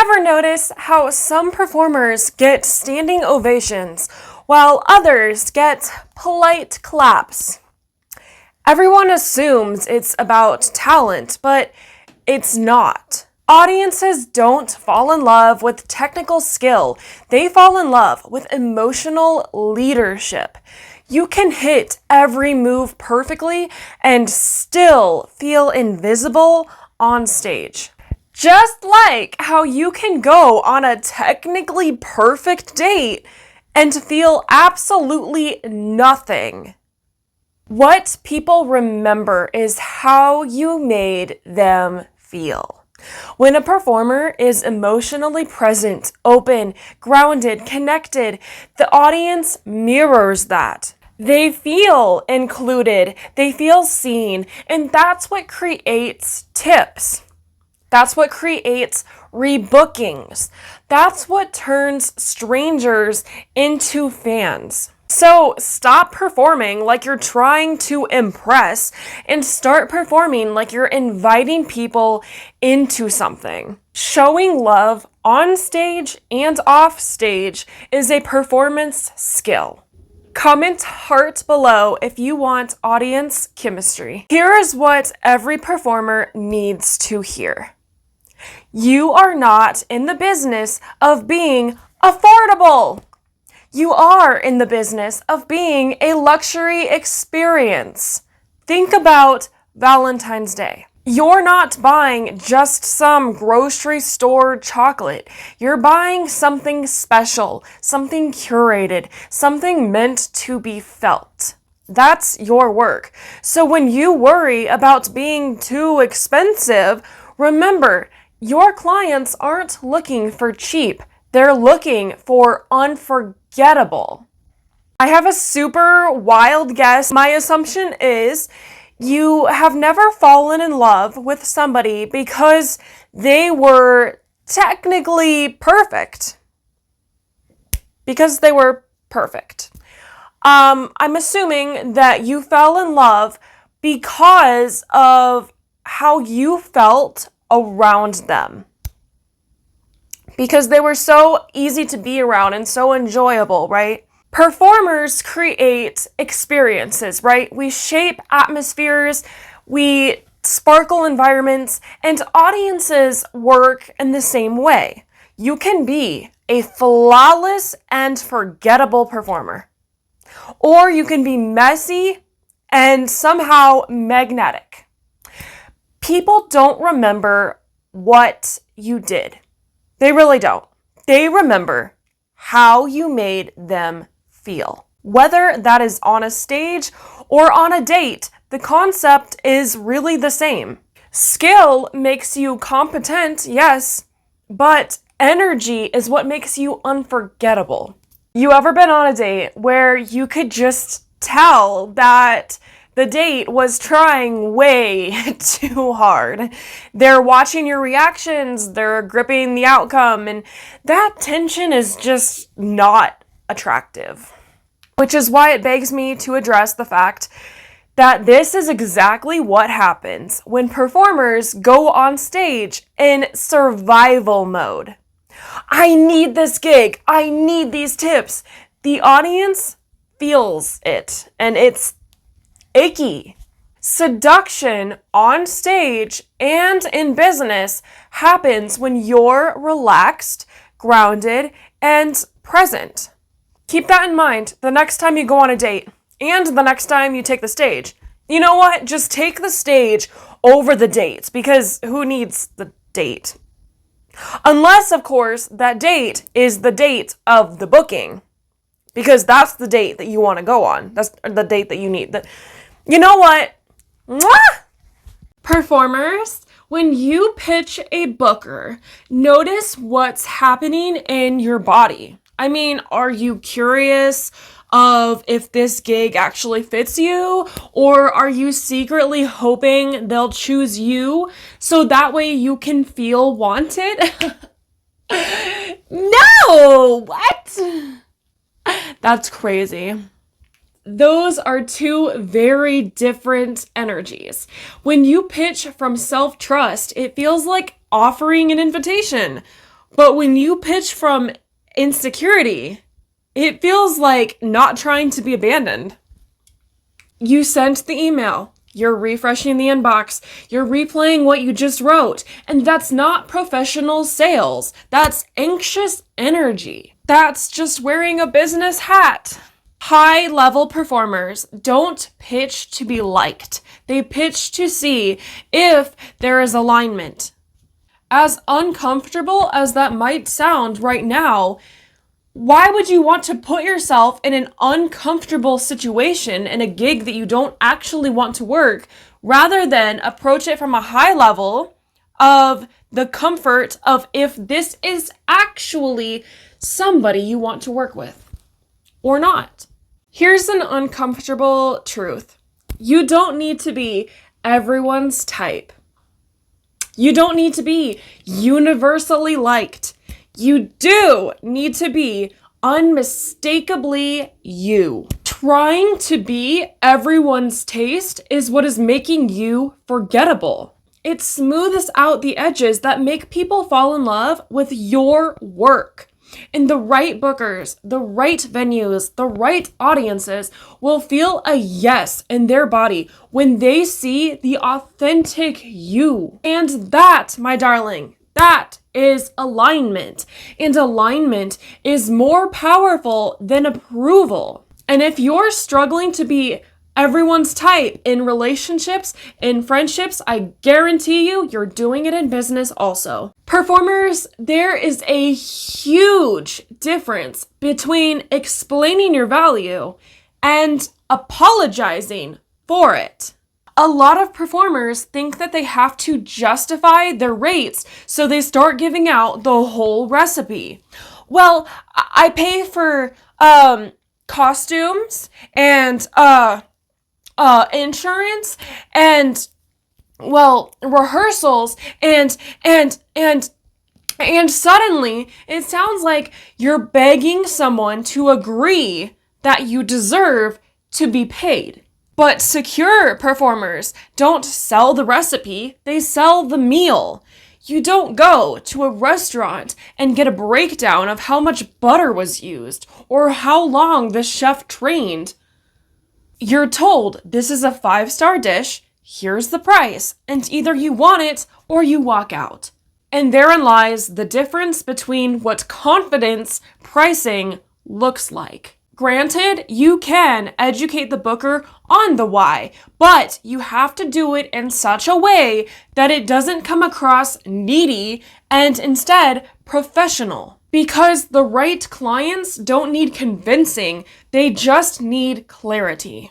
Ever notice how some performers get standing ovations while others get polite claps? Everyone assumes it's about talent, but it's not. Audiences don't fall in love with technical skill. They fall in love with emotional leadership. You can hit every move perfectly and still feel invisible on stage. Just like how you can go on a technically perfect date and feel absolutely nothing. What people remember is how you made them feel. When a performer is emotionally present, open, grounded, connected, the audience mirrors that. They feel included, they feel seen, and that's what creates tips. That's what creates rebookings. That's what turns strangers into fans. So stop performing like you're trying to impress and start performing like you're inviting people into something. Showing love on stage and off stage is a performance skill. Comment heart below if you want audience chemistry. Here is what every performer needs to hear. You are not in the business of being affordable. You are in the business of being a luxury experience. Think about Valentine's Day. You're not buying just some grocery store chocolate. You're buying something special, something curated, something meant to be felt. That's your work. So when you worry about being too expensive, remember, your clients aren't looking for cheap. They're looking for unforgettable. I have a super wild guess. My assumption is you have never fallen in love with somebody because they were technically perfect. Because they were perfect. I'm assuming that you fell in love because of how you felt around them. Because they were so easy to be around and so enjoyable, right? Performers create experiences, right? We shape atmospheres, we sparkle environments, and audiences work in the same way. You can be a flawless and forgettable performer. Or you can be messy and somehow magnetic. People don't remember what you did. They really don't. They remember how you made them feel. Whether that is on a stage or on a date, the concept is really the same. Skill makes you competent, yes, but energy is what makes you unforgettable. You ever been on a date where you could just tell that the date was trying way too hard? They're watching your reactions, they're gripping the outcome, and that tension is just not attractive. Which is why it begs me to address the fact that this is exactly what happens when performers go on stage in survival mode. I need this gig, I need these tips. The audience feels it, and it's icky. Seduction on stage and in business happens when you're relaxed, grounded, and present. Keep that in mind the next time you go on a date and the next time you take the stage. You know what? Just take the stage over the dates, because who needs the date? Unless, of course, that date is the date of the booking, because that's the date that you want to go on. That's the date that you need. You know what? Mwah! Performers, when you pitch a booker, notice what's happening in your body. I mean, are you curious of if this gig actually fits you? Or are you secretly hoping they'll choose you so that way you can feel wanted? No! What? That's crazy. Those are two very different energies. When you pitch from self-trust, it feels like offering an invitation. But when you pitch from insecurity, it feels like not trying to be abandoned. You sent the email. You're refreshing the inbox. You're replaying what you just wrote. And that's not professional sales. That's anxious energy. That's just wearing a business hat. High-level performers don't pitch to be liked. They pitch to see if there is alignment. As uncomfortable as that might sound right now, why would you want to put yourself in an uncomfortable situation in a gig that you don't actually want to work, rather than approach it from a high level of the comfort of if this is actually somebody you want to work with or not? Here's an uncomfortable truth. You don't need to be everyone's type. You don't need to be universally liked. You do need to be unmistakably you. Trying to be everyone's taste is what is making you forgettable. It smooths out the edges that make people fall in love with your work. And the right bookers, the right venues, the right audiences will feel a yes in their body when they see the authentic you. And that, my darling, that is alignment. And alignment is more powerful than approval. And if you're struggling to be everyone's type in relationships, in friendships, I guarantee you're doing it in business also. Performers, there is a huge difference between explaining your value and apologizing for it. A lot of performers think that they have to justify their rates, so they start giving out the whole recipe. Well, I pay for costumes and insurance and rehearsals and suddenly it sounds like you're begging someone to agree that you deserve to be paid. But secure performers don't sell the recipe, they sell the meal. You don't go to a restaurant and get a breakdown of how much butter was used or how long the chef trained. You're told this is a 5-star dish, here's the price, and either you want it or you walk out. And therein lies the difference between what confidence pricing looks like. Granted, you can educate the booker on the why, but you have to do it in such a way that it doesn't come across needy and instead professional. Because the right clients don't need convincing, they just need clarity.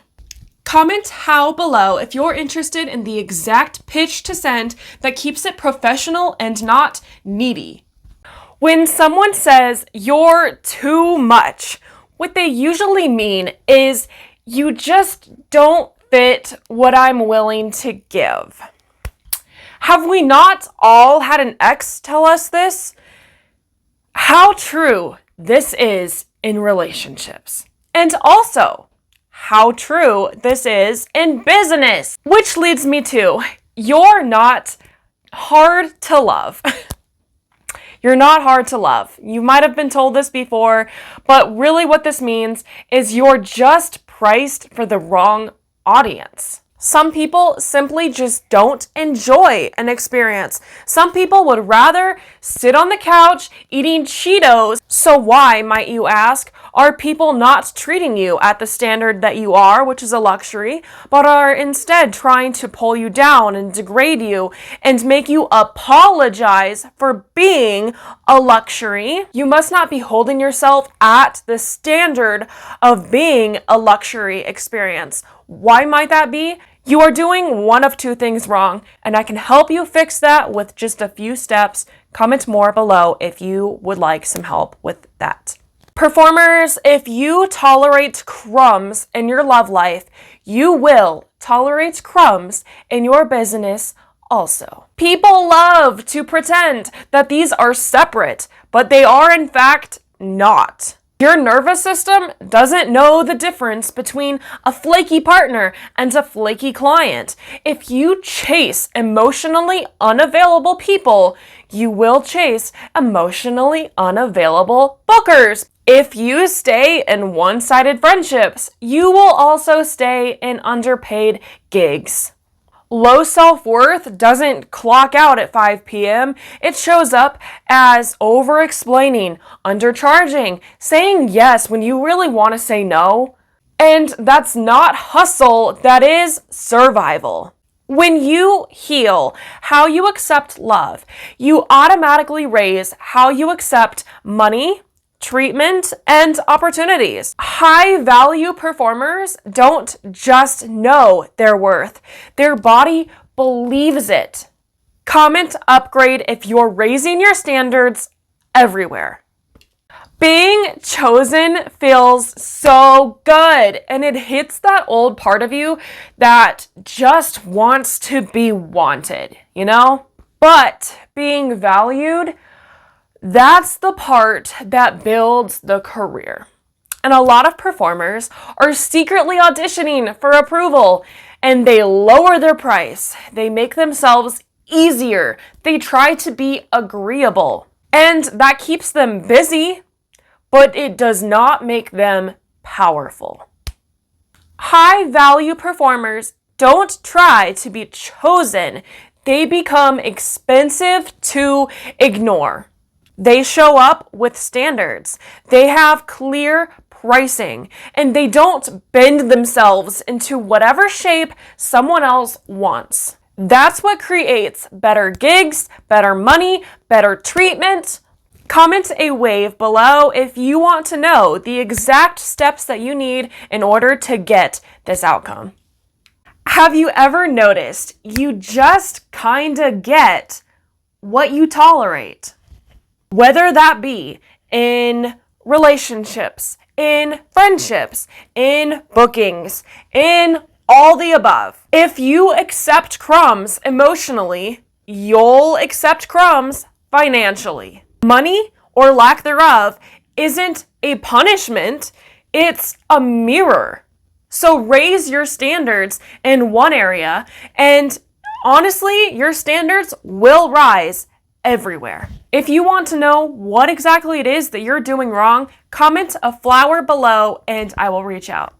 Comment how below if you're interested in the exact pitch to send that keeps it professional and not needy. When someone says you're too much, what they usually mean is you just don't fit what I'm willing to give. Have we not all had an ex tell us this? How true this is in relationships. And also, how true this is in business. Which leads me to, you're not hard to love. You're not hard to love. You might have been told this before, but really what this means is you're just priced for the wrong audience. Some people simply just don't enjoy an experience. Some people would rather sit on the couch eating Cheetos. So why, might you ask, are people not treating you at the standard that you are, which is a luxury, but are instead trying to pull you down and degrade you and make you apologize for being a luxury? You must not be holding yourself at the standard of being a luxury experience. Why might that be? You are doing one of two things wrong, and I can help you fix that with just a few steps. Comment more below if you would like some help with that. Performers, if you tolerate crumbs in your love life, you will tolerate crumbs in your business also. People love to pretend that these are separate, but they are in fact not. Your nervous system doesn't know the difference between a flaky partner and a flaky client. If you chase emotionally unavailable people, you will chase emotionally unavailable bookers. If you stay in one-sided friendships, you will also stay in underpaid gigs. Low self-worth doesn't clock out at 5 p.m. It shows up as over-explaining, undercharging, saying yes when you really want to say no. And that's not hustle, that is survival. When you heal how you accept love, you automatically raise how you accept money, treatment, and opportunities. High-value performers don't just know their worth. Their body believes it. Comment upgrade if you're raising your standards everywhere. Being chosen feels so good, and it hits that old part of you that just wants to be wanted, you know? But being valued, that's the part that builds the career. And a lot of performers are secretly auditioning for approval, and they lower their price. They make themselves easier. They try to be agreeable. And that keeps them busy, but it does not make them powerful. High-value performers don't try to be chosen. They become expensive to ignore. They show up with standards. They have clear pricing, and they don't bend themselves into whatever shape someone else wants. That's what creates better gigs, better money, better treatment. Comment a wave below if you want to know the exact steps that you need in order to get this outcome. Have you ever noticed you just kinda get what you tolerate? Whether that be in relationships, in friendships, in bookings, in all the above. If you accept crumbs emotionally, you'll accept crumbs financially. Money, or lack thereof, isn't a punishment, it's a mirror. So raise your standards in one area, and honestly, your standards will rise everywhere. If you want to know what exactly it is that you're doing wrong, comment a flower below and I will reach out.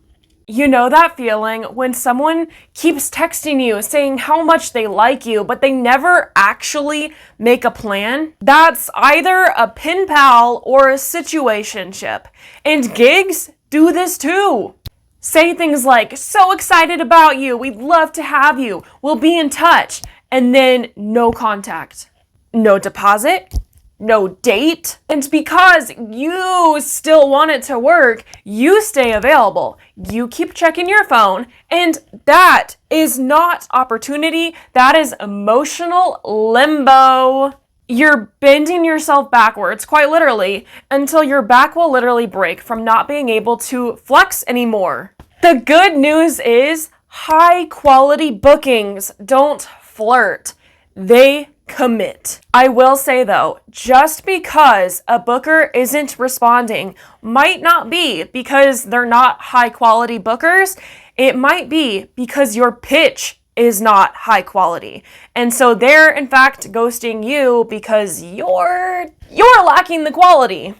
You know that feeling when someone keeps texting you saying how much they like you, but they never actually make a plan? That's either a pen pal or a situationship. And gigs do this too. Say things like, so excited about you, we'd love to have you, we'll be in touch, and then no contact. No deposit, no date, and because you still want it to work, you stay available. You keep checking your phone, and that is not opportunity, that is emotional limbo. You're bending yourself backwards, quite literally, until your back will literally break from not being able to flex anymore. The good news is high quality bookings don't flirt. They commit. I will say though, just because a booker isn't responding might not be because they're not high quality bookers. It might be because your pitch is not high quality. And so they're in fact ghosting you because you're lacking the quality.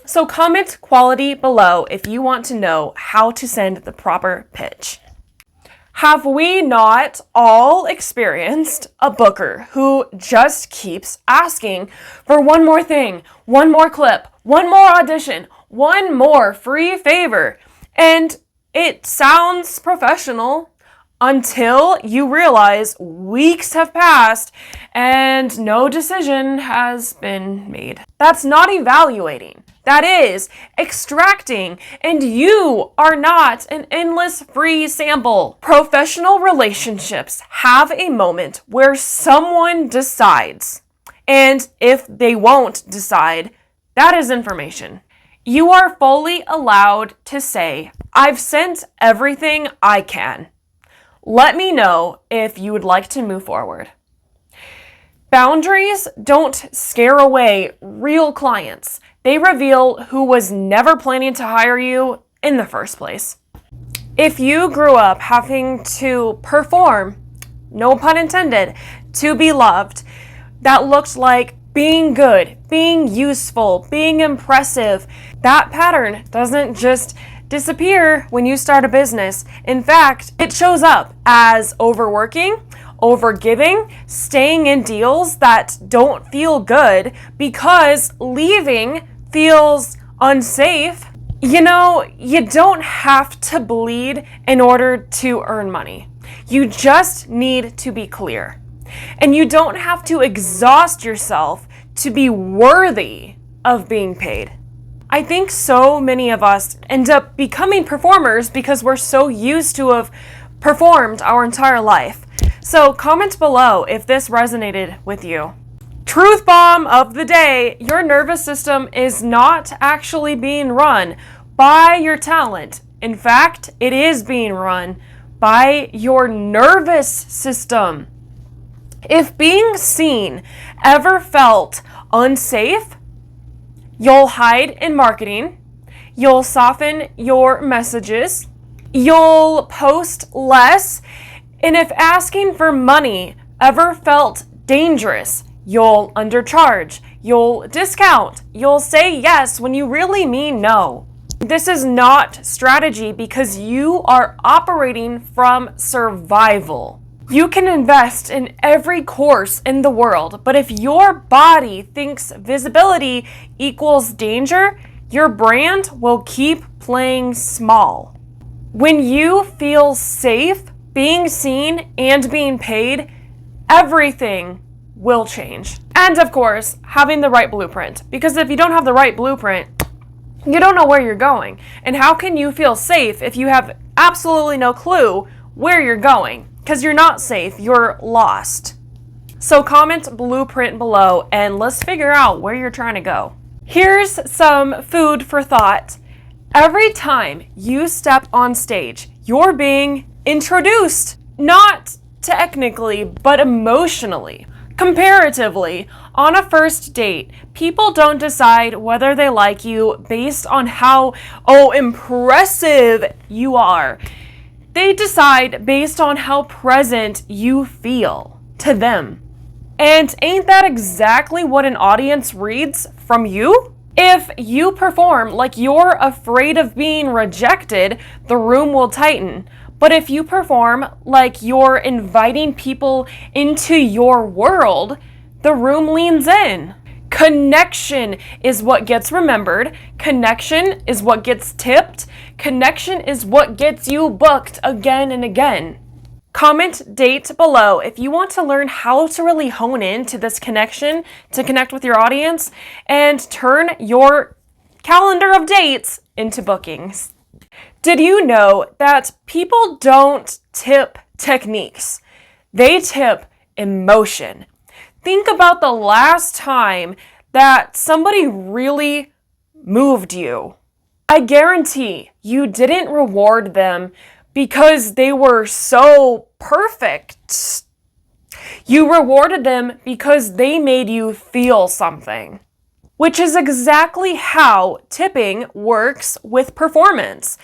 So comment quality below if you want to know how to send the proper pitch. Have we not all experienced a booker who just keeps asking for one more thing, one more clip, one more audition, one more free favor? And it sounds professional until you realize weeks have passed and no decision has been made. That's not evaluating. That is extracting, and you are not an endless free sample. Professional relationships have a moment where someone decides, and if they won't decide, that is information. You are fully allowed to say, I've sent everything I can. Let me know if you would like to move forward. Boundaries don't scare away real clients. They reveal who was never planning to hire you in the first place. If you grew up having to perform, no pun intended, to be loved, that looked like being good, being useful, being impressive, that pattern doesn't just disappear when you start a business. In fact, it shows up as overworking, overgiving, staying in deals that don't feel good because leaving feels unsafe. You know, you don't have to bleed in order to earn money. You just need to be clear. And you don't have to exhaust yourself to be worthy of being paid. I think so many of us end up becoming performers because we're so used to have performed our entire life. So comment below if this resonated with you. Truth bomb of the day, your nervous system is not actually being run by your talent. In fact, it is being run by your nervous system. If being seen ever felt unsafe, you'll hide in marketing, you'll soften your messages, you'll post less, and if asking for money ever felt dangerous, you'll undercharge, you'll discount, you'll say yes when you really mean no. This is not strategy because you are operating from survival. You can invest in every course in the world, but if your body thinks visibility equals danger, your brand will keep playing small. When you feel safe being seen and being paid, everything will change. And of course, having the right blueprint, because if you don't have the right blueprint, you don't know where you're going. And how can you feel safe if you have absolutely no clue where you're going? Because you're not safe, you're lost. So comment blueprint below and let's figure out where you're trying to go. Here's some food for thought. Every time you step on stage, you're being introduced, not technically, but emotionally. Comparatively, on a first date, people don't decide whether they like you based on how, impressive you are. They decide based on how present you feel to them. And ain't that exactly what an audience reads from you? If you perform like you're afraid of being rejected, the room will tighten. But if you perform like you're inviting people into your world, the room leans in. Connection is what gets remembered. Connection is what gets tipped. Connection is what gets you booked again and again. Comment date below if you want to learn how to really hone in to this connection, to connect with your audience, and turn your calendar of dates into bookings. Did you know that people don't tip techniques? They tip emotion. Think about the last time that somebody really moved you. I guarantee you didn't reward them because they were so perfect. You rewarded them because they made you feel something, which is exactly how tipping works with performance.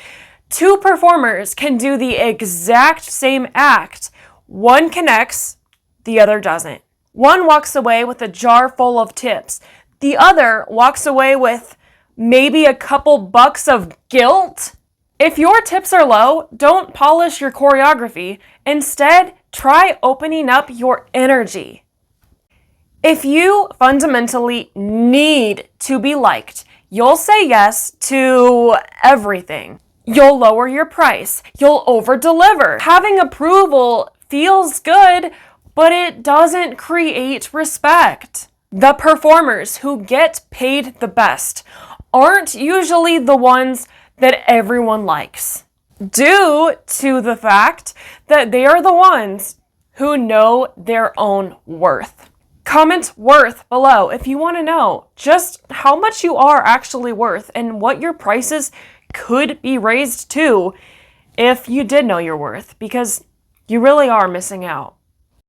Two performers can do the exact same act. One connects, the other doesn't. One walks away with a jar full of tips. The other walks away with maybe a couple bucks of guilt. If your tips are low, don't polish your choreography. Instead, try opening up your energy. If you fundamentally need to be liked, you'll say yes to everything. You'll lower your price. You'll over-deliver. Having approval feels good, but it doesn't create respect. The performers who get paid the best aren't usually the ones that everyone likes, due to the fact that they are the ones who know their own worth. Comment worth below if you want to know just how much you are actually worth and what your prices could be raised to if you did know your worth, because you really are missing out.